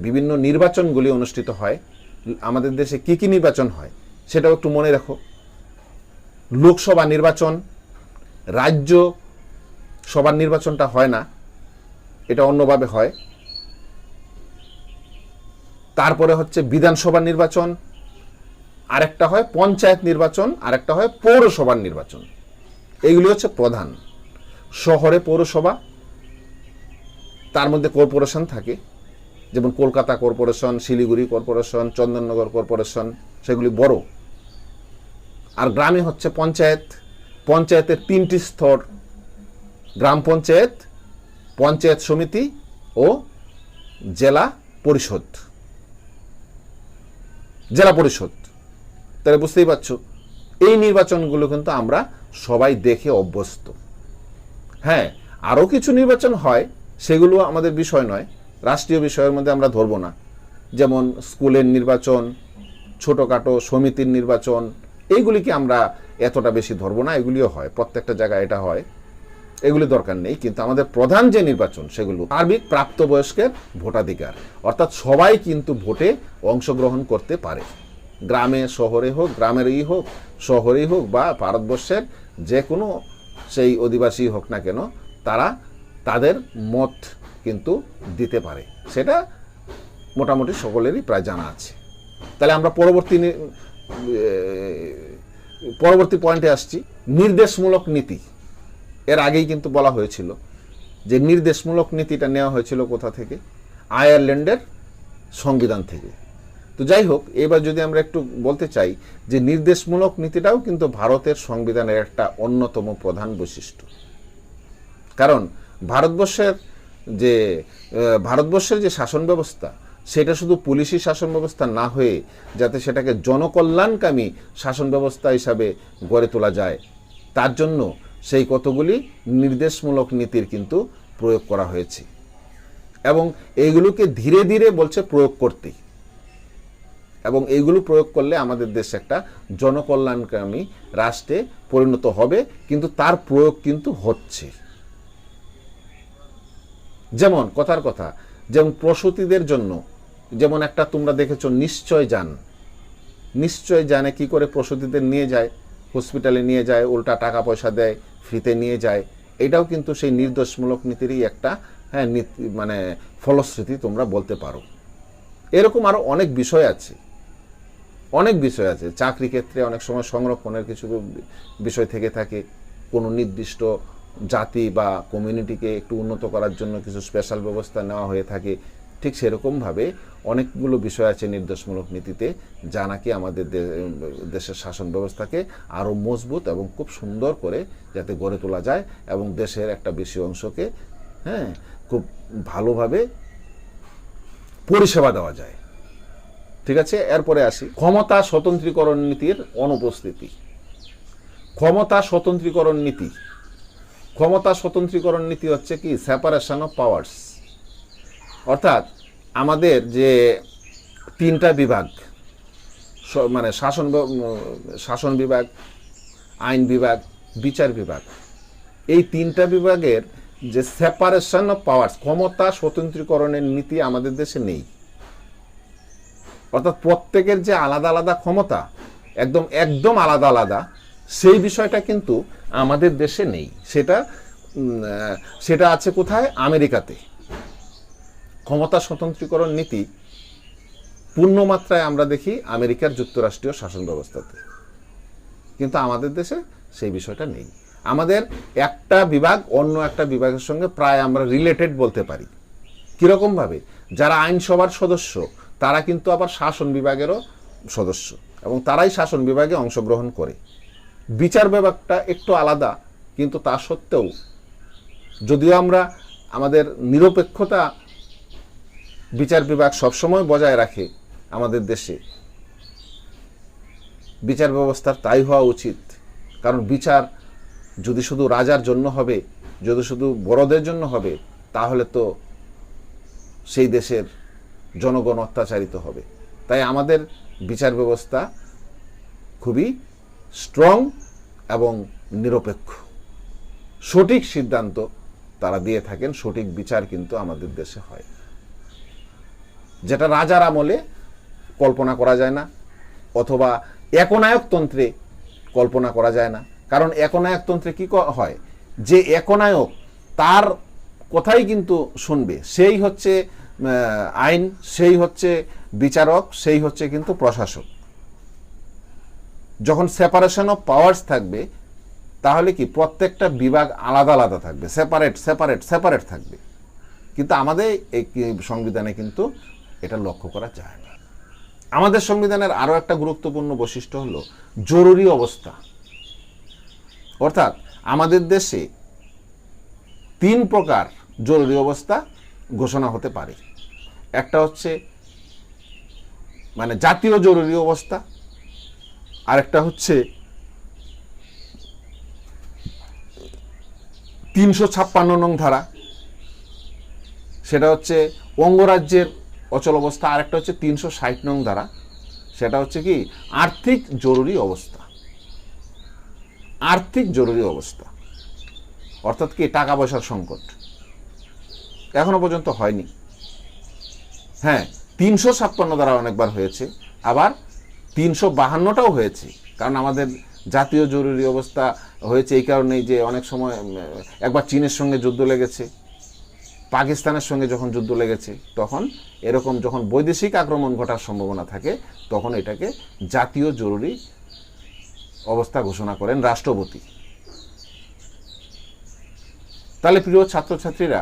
বিভিন্ন নির্বাচনগুলি অনুষ্ঠিত হয়, আমাদের দেশে কি কি নির্বাচন হয় সেটাও একটু মনে রাখো। লোকসভা নির্বাচন, রাজ্য সভার নির্বাচনটা হয় না, এটা অন্যভাবে হয়। তারপরে হচ্ছে বিধানসভা নির্বাচন, আরেকটা হয় পঞ্চায়েত নির্বাচন, আরেকটা হয় পৌরসভার নির্বাচন। এইগুলি হচ্ছে প্রধান। শহরে পৌরসভা, তার মধ্যে কর্পোরেশন থাকে, যেমন Kolkata corporation, Siliguri corporation, Chandannagar corporation, সেগুলি বড়। আর গ্রামে হচ্ছে পঞ্চায়েত। পঞ্চায়েতের 3টি স্তর: গ্রাম পঞ্চায়েত, পঞ্চায়েত সমিতি ও জেলা পরিষদ। জেলা পরিষদ, তাহলে বুঝতেই পারছো এই নির্বাচনগুলো কিন্তু আমরা সবাই দেখে অভ্যস্ত। হ্যাঁ, আরও কিছু নির্বাচন হয়, সেগুলো আমাদের বিষয় নয়, রাষ্ট্রীয় বিষয়ের মধ্যে আমরা ধরবো না। যেমন স্কুলের নির্বাচন, ছোটোখাটো সমিতির নির্বাচন, এইগুলিকে আমরা এতটা বেশি ধরবো না। এগুলিও হয়, প্রত্যেকটা জায়গায় এটা হয়, এগুলি দরকার নেই। কিন্তু আমাদের প্রধান যে নির্বাচন, সেগুলো সার্বিক প্রাপ্তবয়স্কের ভোটাধিকার, অর্থাৎ সবাই কিন্তু ভোটে অংশগ্রহণ করতে পারে। গ্রামে শহরে হোক, গ্রামেরই হোক, শহরেই হোক, বা ভারতবর্ষের যে কোনো সেই অধিবাসী হোক না কেন, তারা তাদের মত কিন্তু দিতে পারে। সেটা মোটামুটি সকলেরই প্রায় জানা আছে। তাহলে আমরা পরবর্তী পয়েন্টে আসছি, নির্দেশমূলক নীতি। এর আগেই কিন্তু বলা হয়েছিল যে নির্দেশমূলক নীতিটা নেওয়া হয়েছিল কোথা থেকে? আয়ারল্যান্ডের সংবিধান থেকে। তো যাই হোক, এবার যদি আমরা একটু বলতে চাই যে নির্দেশমূলক নীতিটাও কিন্তু ভারতের সংবিধানের একটা অন্যতম প্রধান বৈশিষ্ট্য। কারণ ভারতবর্ষের যে শাসন ব্যবস্থা, সেটা শুধু পুলিশি শাসন ব্যবস্থা না হয়ে যাতে সেটাকে জনকল্যাণকামী শাসন ব্যবস্থা হিসাবে গড়ে তোলা যায়, তার জন্য সেই কতগুলি নির্দেশমূলক নীতির কিন্তু প্রয়োগ করা হয়েছে। এবং এইগুলোকে ধীরে ধীরে বলছে প্রয়োগ করতে, এবং এইগুলো প্রয়োগ করলে আমাদের দেশ একটা জনকল্যাণকামী রাষ্ট্রে পরিণত হবে। কিন্তু তার প্রয়োগ কিন্তু হচ্ছে। যেমন কথার কথা, যেমন প্রসূতিদের জন্য, যেমন একটা তোমরা দেখেছো নিশ্চয় জানে কি করে প্রসূতিদের নিয়ে যায়, হসপিটালে নিয়ে যায়, উল্টা টাকা পয়সা দেয়, ফ্রিতে নিয়ে যায়। এটাও কিন্তু সেই নির্দেশমূলক নীতিরই একটা মানে ফলশ্রুতি তোমরা বলতে পারো। এরকম আরো অনেক বিষয় আছে। চাকরি ক্ষেত্রে অনেক সময় সংরক্ষণের কিছু বিষয় থেকে থাকে, কোনো নির্দিষ্ট জাতি বা কমিউনিটিকে একটু উন্নত করার জন্য কিছু স্পেশাল ব্যবস্থা নেওয়া হয়ে থাকে। ঠিক সেরকমভাবে অনেকগুলো বিষয় আছে নির্দেশমূলক নীতিতে, যা নাকি আমাদের দেশের শাসন ব্যবস্থাকে আরও মজবুত এবং খুব সুন্দর করে যাতে গড়ে তোলা যায়, এবং দেশের একটা বেশি অংশকে খুব ভালোভাবে পরিষেবা দেওয়া যায়। ঠিক আছে, এরপরে আসি ক্ষমতা স্বতন্ত্রীকরণ নীতির অনুপস্থিতি। ক্ষমতা স্বতন্ত্রীকরণ নীতি হচ্ছে কি? Separation of powers. অর্থাৎ আমাদের যে 3টা বিভাগ, মানে শাসন বিভাগ, আইন বিভাগ, বিচার বিভাগ, এই 3টা বিভাগের যে সেপারেশন অফ পাওয়ার্স, ক্ষমতা স্বতন্ত্রীকরণের নীতি আমাদের দেশে নেই। অর্থাৎ প্রত্যেকের যে আলাদা আলাদা ক্ষমতা, একদম আলাদা, সেই বিষয়টা কিন্তু আমাদের দেশে নেই। সেটা আছে কোথায়? আমেরিকাতে। ক্ষমতা স্বতন্ত্রীকরণ নীতি পূর্ণমাত্রায় আমরা দেখি আমেরিকার যুক্তরাষ্ট্রীয় শাসন ব্যবস্থাতে, কিন্তু আমাদের দেশে সেই বিষয়টা নেই। আমাদের একটা বিভাগ অন্য একটা বিভাগের সঙ্গে প্রায় আমরা রিলেটেড বলতে পারি। কিরকম ভাবে? যারা আইনসভার সদস্য, তারা কিন্তু আবার শাসন বিভাগেরও সদস্য এবং তারাই শাসন বিভাগে অংশগ্রহণ করে। বিচার বিভাগটা একটু আলাদা, কিন্তু তা সত্ত্বেও যদিও আমরা আমাদের নিরপেক্ষতা বিচার বিভাগ সবসময় বজায় রাখে আমাদের দেশে, বিচার ব্যবস্থার তাই হওয়া উচিত। কারণ বিচার যদি শুধু রাজার জন্য হবে, যদি শুধু বড়দের জন্য হবে, তাহলে তো সেই দেশের জনগণ অত্যাচারিত হবে। তাই আমাদের বিচার ব্যবস্থা খুবই স্ট্রং এবং নিরপেক্ষ, সঠিক সিদ্ধান্ত তারা দিয়ে থাকেন, সঠিক বিচার কিন্তু আমাদের দেশে হয়, যেটা রাজার আমলে কল্পনা করা যায় না, অথবা একনায়কতন্ত্রে কল্পনা করা যায় না। কারণ একনায়কতন্ত্রে কি হয়, যে একনায়ক তার কথাই কিন্তু শুনবে, সেই হচ্ছে আইন, সেই হচ্ছে বিচারক, সেই হচ্ছে কিন্তু প্রশাসক। যখন সেপারেশন অফ পাওয়ার্স থাকবে, তাহলে কি প্রত্যেকটা বিভাগ আলাদা আলাদা থাকবে, সেপারেট সেপারেট সেপারেট থাকবে। কিন্তু আমাদের এই সংবিধানে কিন্তু এটা লক্ষ্য করা যায় না। আমাদের সংবিধানের আরো একটা গুরুত্বপূর্ণ বৈশিষ্ট্য হলো জরুরি অবস্থা। অর্থাৎ আমাদের দেশে 3 প্রকার জরুরি অবস্থা ঘোষণা হতে পারে। একটা হচ্ছে মানে জাতীয় জরুরি অবস্থা, আরেকটা হচ্ছে 356 নং ধারা, সেটা হচ্ছে অঙ্গরাজ্যের অচল অবস্থা। আরেকটা হচ্ছে 360 নং ধারা, সেটা হচ্ছে কি আর্থিক জরুরি অবস্থা। আর্থিক জরুরি অবস্থা অর্থাৎ কি টাকা পয়সার সংকট এখনো পর্যন্ত হয়নি। হ্যাঁ, 356 ধারা অনেকবার হয়েছে, আবার 352টাও হয়েছে। কারণ আমাদের জাতীয় জরুরি অবস্থা হয়েছে এই কারণেই যে অনেক সময় একবার চীনের সঙ্গে যুদ্ধ লেগেছে, পাকিস্তানের সঙ্গে যখন যুদ্ধ লেগেছে, তখন এরকম যখন বৈদেশিক আক্রমণ ঘটার সম্ভাবনা থাকে, তখন এটাকে জাতীয় জরুরি অবস্থা ঘোষণা করেন রাষ্ট্রপতি। তাহলে প্রিয় ছাত্রছাত্রীরা,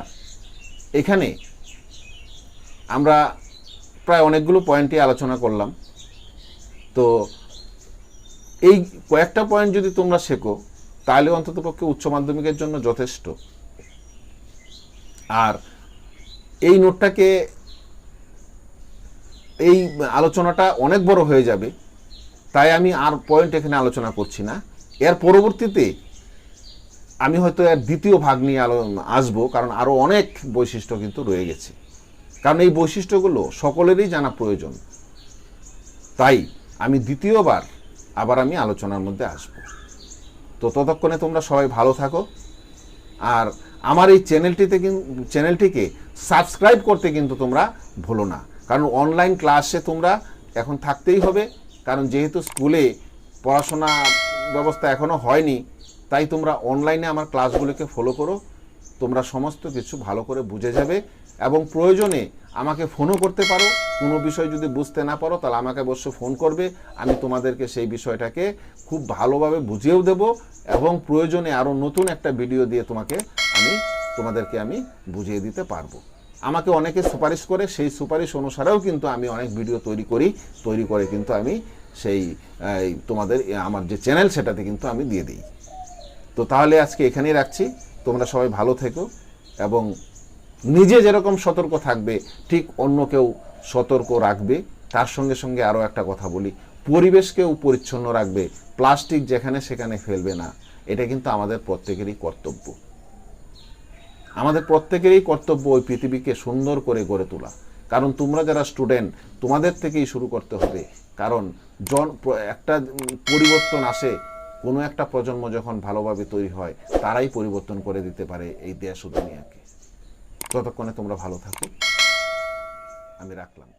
এখানে আমরা প্রায় অনেকগুলো পয়েন্টই আলোচনা করলাম। তো এই কয়েকটা পয়েন্ট যদি তোমরা শেখো, তাহলে অন্ততপক্ষে উচ্চ মাধ্যমিকের জন্য যথেষ্ট। আর এই নোটটাকে, এই আলোচনাটা অনেক বড় হয়ে যাবে, তাই আমি আর পয়েন্ট এখানে আলোচনা করছি না। এর পরবর্তীতে আমি হয়তো এর দ্বিতীয় ভাগ নিয়ে আসবো, কারণ আরও অনেক বৈশিষ্ট্য কিন্তু রয়ে গেছে। কারণ এই বৈশিষ্ট্যগুলো সকলেরই জানা প্রয়োজন। তাই আমি দ্বিতীয়বার আবার আমি আলোচনার মধ্যে আসব। তো ততক্ষণে তোমরা সবাই ভালো থাকো। আর আমার এই চ্যানেলটিকে সাবস্ক্রাইব করতে কিন্তু তোমরা ভুলো না, কারণ অনলাইন ক্লাসে তোমরা এখন থাকতেই হবে। কারণ যেহেতু স্কুলে পড়াশোনা ব্যবস্থা এখনও হয়নি, তাই তোমরা অনলাইনে আমার ক্লাসগুলোকে ফলো করো। তোমরা সমস্ত কিছু ভালো করে বুঝে যাবে এবং প্রয়োজনে আমাকে ফোনও করতে পারো। কোনো বিষয় যদি বুঝতে না পারো, তাহলে আমাকে অবশ্যই ফোন করবে। আমি তোমাদেরকে সেই বিষয়টাকে খুব ভালোভাবে বুঝিয়েও দেব এবং প্রয়োজনে আরও নতুন একটা ভিডিও দিয়ে তোমাদেরকে আমি বুঝিয়ে দিতে পারবো। আমাকে অনেকে সুপারিশ করে, সেই সুপারিশ অনুসারেও কিন্তু আমি অনেক ভিডিও তৈরি করে কিন্তু আমি সেই তোমাদের আমার যে চ্যানেল সেটাতে কিন্তু আমি দিয়ে দিই। তো তাহলে আজকে এখানেই রাখছি। তোমরা সবাই ভালো থেকো এবং নিজে যেরকম সতর্ক থাকবে, ঠিক অন্যকেও সতর্ক রাখবে। তার সঙ্গে সঙ্গে আরও একটা কথা বলি, পরিবেশকেও পরিচ্ছন্ন রাখবে, প্লাস্টিক যেখানে সেখানে ফেলবে না। এটা কিন্তু আমাদের প্রত্যেকেরই কর্তব্য। আমাদের প্রত্যেকেরই কর্তব্য ওই পৃথিবীকে সুন্দর করে গড়ে তোলা। কারণ তোমরা যারা স্টুডেন্ট, তোমাদের থেকেই শুরু করতে হবে। কারণ একটা পরিবর্তন আসে, কোনো একটা প্রজন্ম যখন ভালোভাবে তৈরি হয়, তারাই পরিবর্তন করে দিতে পারে এই দেশ ও দুনিয়াকে। ততক্ষণে তোমরা ভালো থাকো, আমি রাখলাম।